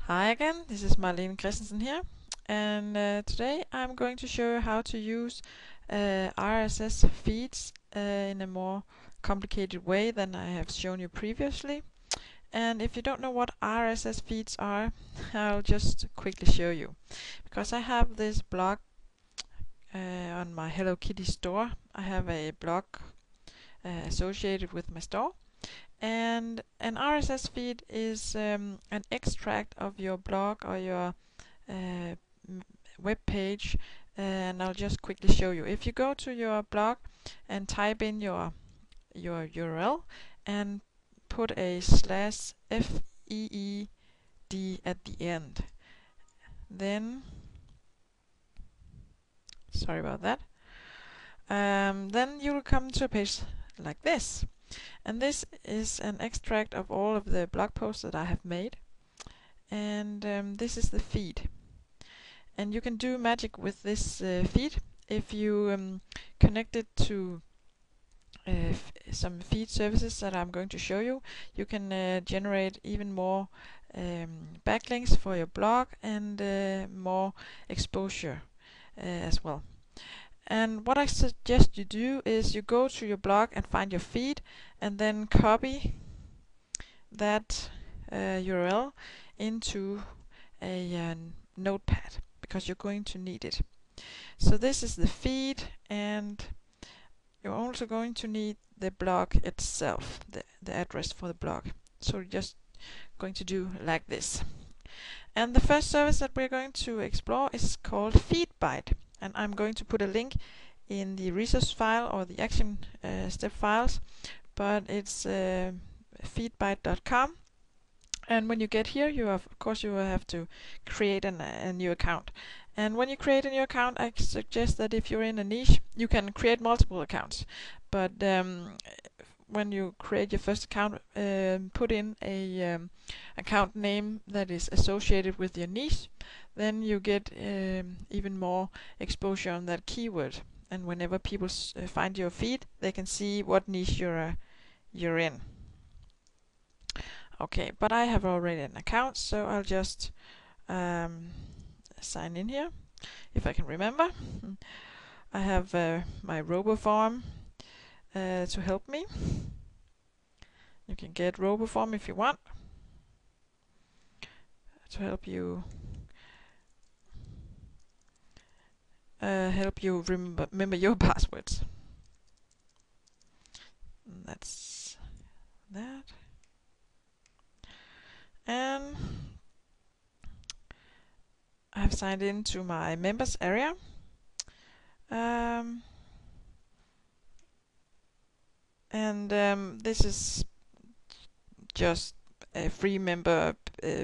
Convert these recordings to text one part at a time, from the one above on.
Hi again, this is Marlene Christensen here, and today I'm going to show you how to use RSS feeds in a more complicated way than I have shown you previously. And if you don't know what RSS feeds are, I'll just quickly show you. Because I have this blog on my Hello Kitty store. I have a blog associated with my store. And an RSS feed is an extract of your blog or your uh, web page, and I'll just quickly show you. If you go to your blog and type in your URL and put a /FEED at the end, then sorry about that. Then you will come to a page like this, and this is an extract of all of the blog posts that I have made, and this is the feed. And you can do magic with this feed if you connect it to some feed services that I'm going to show you. You can generate even more backlinks for your blog and more exposure as well. And what I suggest you do is you go to your blog and find your feed and then copy that URL into a notepad, because you're going to need it. So this is the feed, and you're also going to need the blog itself, the address for the blog. So we're just going to do like this. And the first service that we're going to explore is called FeedByte, and I'm going to put a link in the resource file or the action step files, but it's feedbyte.com. And when you get here, of course you will have to create a new account. And when you create a new account, I suggest that if you're in a niche, you can create multiple accounts. But when you create your first account, put in a account name that is associated with your niche. Then you get even more exposure on that keyword. And whenever people find your feed, they can see what niche you're in. Okay, but I have already an account, so I'll just sign in here, if I can remember. I have my RoboForm to help me. You can get RoboForm if you want, to help you remember your passwords. And that's that. And I have signed into my members area. This is just a free member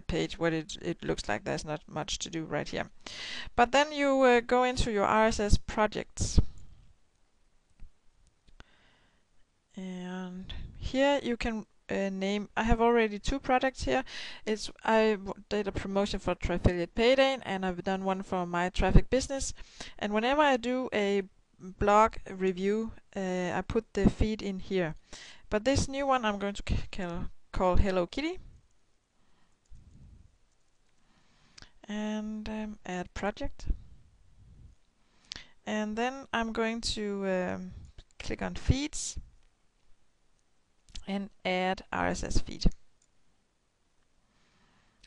page. What it looks like, there's not much to do right here. But then you go into your RSS projects, and here you can name. I have already 2 projects here. I did a promotion for Trafiliate Payday, and I've done one for My Traffic Business. And whenever I do a blog review, I put the feed in here. But this new one I'm going to call Hello Kitty, and add project. And then I'm going to click on feeds and add RSS feed.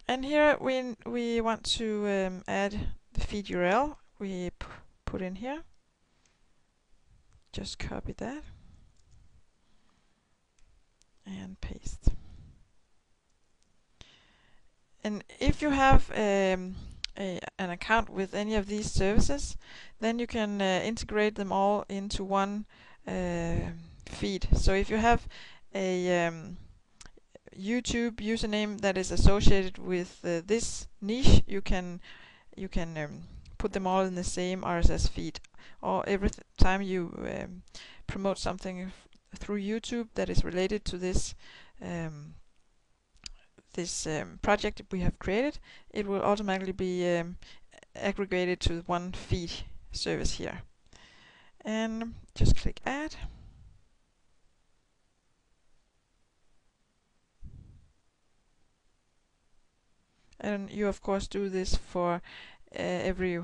And here we want to add the feed URL. We put in here. Just copy that and paste. And if you have an account with any of these services, then you can integrate them all into one feed. So if you have a YouTube username that is associated with this niche, you can put them all in the same RSS feed. Or every time you promote something through YouTube that is related to this project we have created, it will automatically be aggregated to one feed service here. And just click add. and you of course do this for every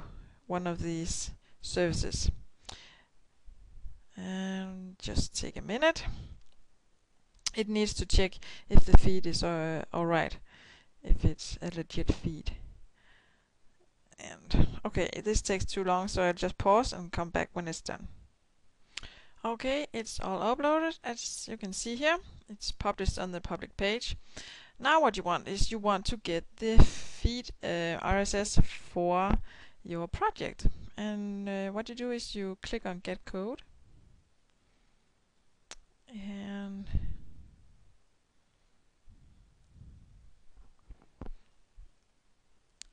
one of these services. And just take a minute. It needs to check if the feed is alright, if it's a legit feed. And okay, this takes too long, so I'll just pause and come back when it's done. Okay, it's all uploaded, as you can see here. It's published on the public page. Now what you want is you want to get the feed RSS for your project. And what you do is you click on Get Code. And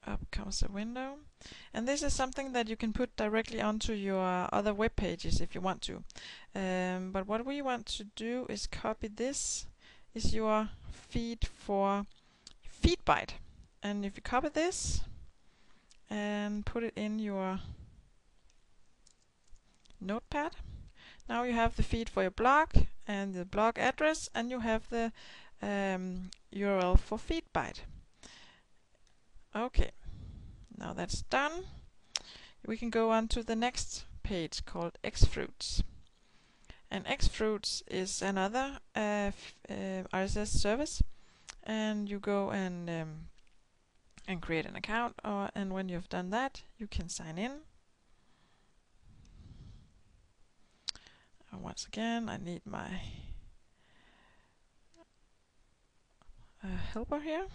up comes a window. And this is something that you can put directly onto your other web pages if you want to. But what we want to do is copy this. Is your feed for FeedByte. And if you copy this and put it in your notepad, now you have the feed for your blog and the blog address, and you have the URL for FeedByte. Okay, now that's done. We can go on to the next page called Xfruits. And Xfruits is another RSS service, and you go and create an account, and when you've done that, you can sign in. And once again, I need my helper here.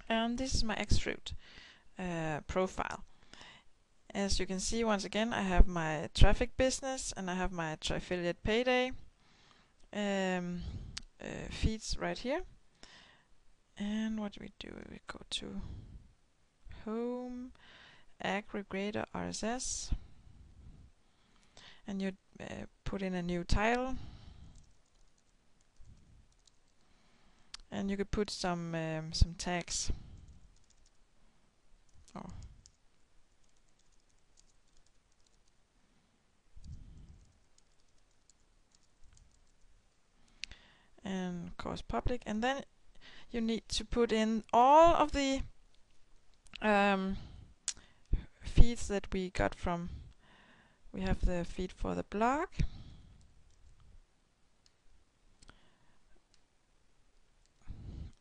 And this is my Xfruit profile. As you can see, once again, I have my traffic business and I have my Triaffiliate Payday feeds right here. And what do? We go to Home, Aggregator RSS, and you put in a new title. And you could put some tags. Oh. And of course public. And then you need to put in all of the feeds that we got from. We have the feed for the blog.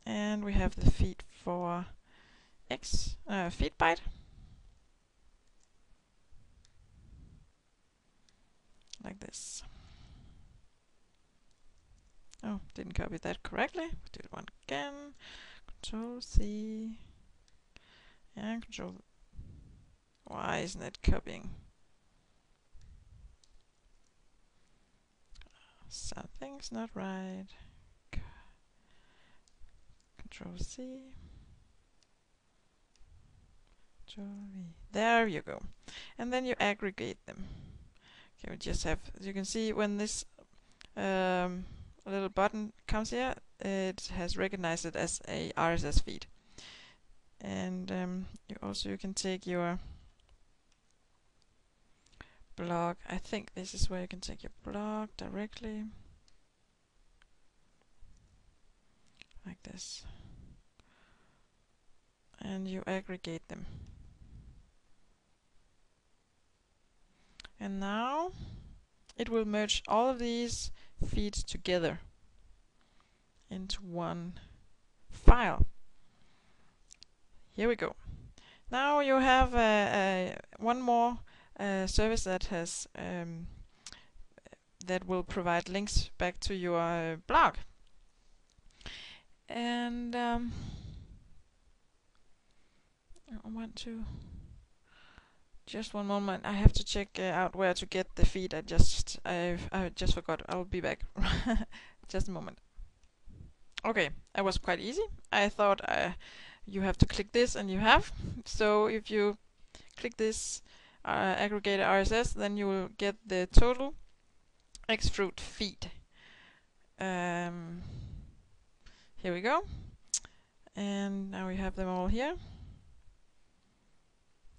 And we have the feed for FeedByte. Like this. Oh, didn't copy that correctly. Do it one again. Control C. And Control. Why isn't it copying? Something's not right. Control C. Control V. There you go. And then you aggregate them. Okay, we just have, as you can see, when this little button comes here, it has recognized it as a RSS feed. And you can take your blog. I think this is where you can take your blog directly. Like this. And you aggregate them. And now it will merge all of these feeds together into one file. Here we go. Now you have one more service that has that will provide links back to your blog. And I want to just one moment. I have to check out where to get the feed. I just forgot. I'll be back. Just a moment. Okay, that was quite easy. I thought you have to click this, and you have. So if you click this aggregator RSS, then you will get the total Xfruit feed. Here we go. And now we have them all here.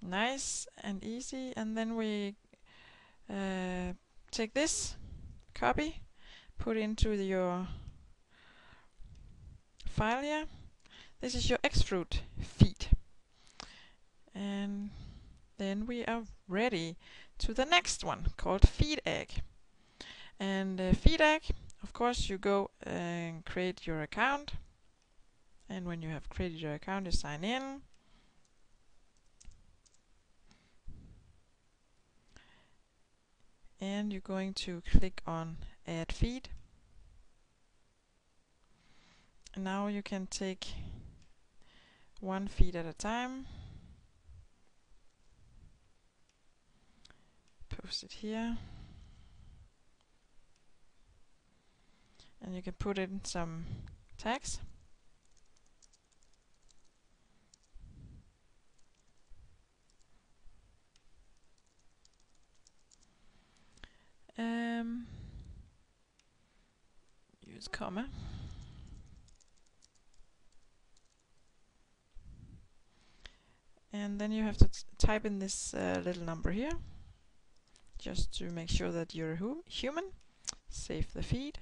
Nice and easy. And then we take this, copy, put into your file here. This is your Xfruit feed. And then we are ready to the next one called feed egg. And feed egg, of course, you go and create your account. And when you have created your account, you sign in. And you're going to click on add feed. And now you can take one feed at a time. Post it here. And you can put in some tags. Use comma. And then you have to type in this little number here, just to make sure that you're human. Save the feed.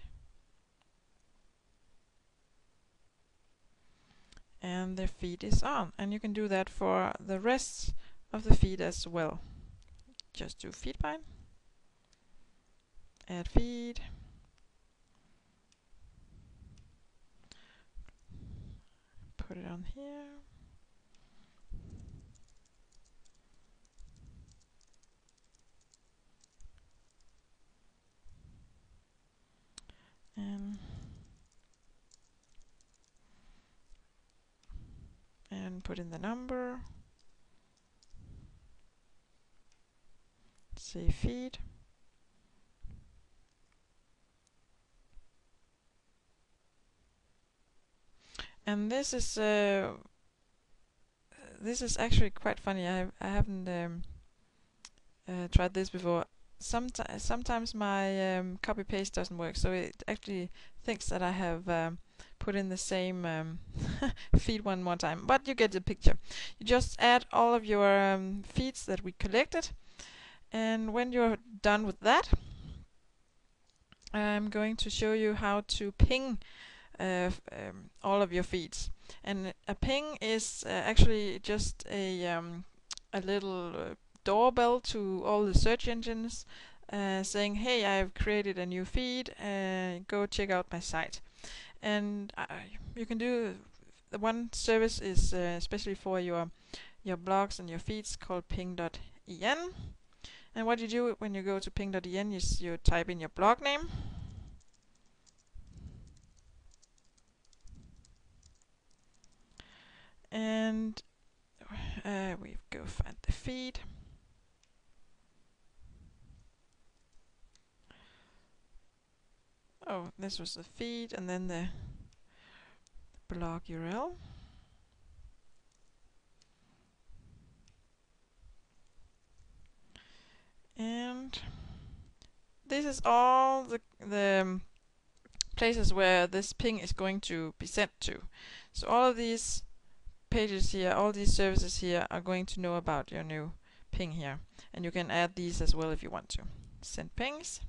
And the feed is on. And you can do that for the rest of the feed as well. Just do feed bind. Add feed. Put it on here. And put in the number. Save feed. And this is actually quite funny. I haven't tried this before. Sometimes my copy paste doesn't work, so it actually thinks that I have put in the same feed one more time. But you get the picture. You just add all of your feeds that we collected, and when you're done with that, I'm going to show you how to ping all of your feeds. And a ping is actually just a little doorbell to all the search engines saying, hey, I've created a new feed, go check out my site. And you can do, the one service is especially for your blogs and your feeds, called ping.en. And what you do when you go to ping.en is you type in your blog name. And we go find the feed. Oh, this was the feed, and then the blog URL. And this is all the places where this ping is going to be sent to. So all of these pages here, all these services here are going to know about your new ping here. And you can add these as well if you want to. Send pings.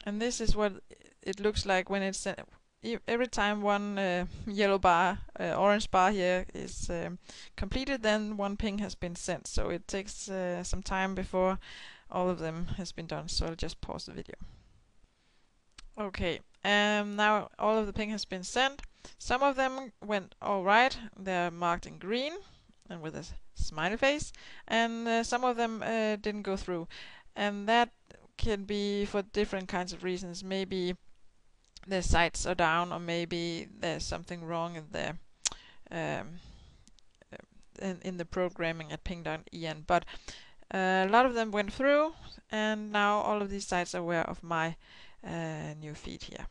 And this is what it looks like when it's sent. Every time one yellow bar, orange bar here is completed, then one ping has been sent. So it takes some time before all of them has been done. So I'll just pause the video. Okay, now all of the ping has been sent. Some of them went all right. They're marked in green and with a smiley face, and some of them didn't go through. And that can be for different kinds of reasons. Maybe the sites are down, or maybe there's something wrong in the in the programming at ping.en. But a lot of them went through, and now all of these sites are aware of my new feed here.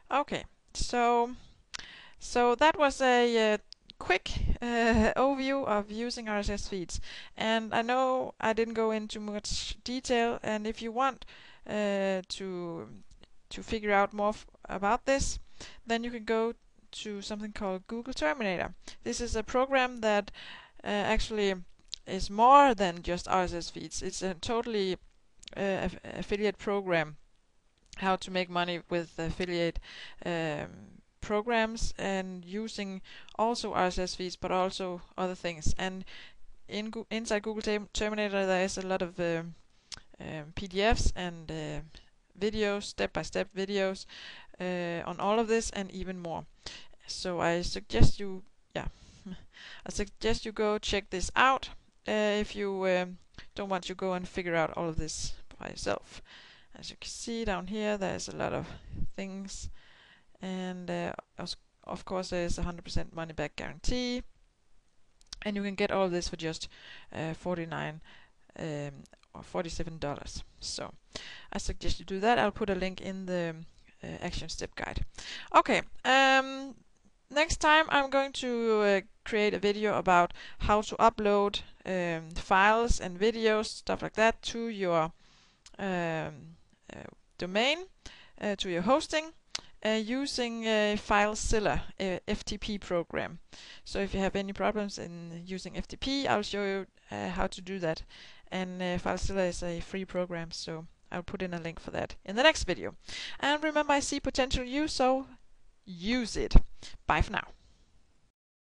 Okay, so that was a quick overview of using RSS feeds, and I know I didn't go into much detail, and if you want to figure out more about this, then you can go to something called Google Terminator. This is a program that actually is more than just RSS feeds. It's a totally affiliate program, how to make money with affiliate programs and using also RSS feeds, but also other things. And inside Google Terminator there is a lot of PDFs and videos, step-by-step videos on all of this and even more. So I suggest you, I suggest you go check this out if you don't want to go and figure out all of this by yourself. As you can see down here, there's a lot of things, and of course there's a 100% money back guarantee, and you can get all of this for just $49 or $47. So I suggest you do that. I'll put a link in the action step guide. Okay, next time I'm going to create a video about how to upload files and videos, stuff like that, to your domain, to your hosting, using FileZilla, FTP program. So if you have any problems in using FTP, I'll show you how to do that. And FileZilla is a free program, so I'll put in a link for that in the next video. And remember, I see potential in you, so use it. Bye for now.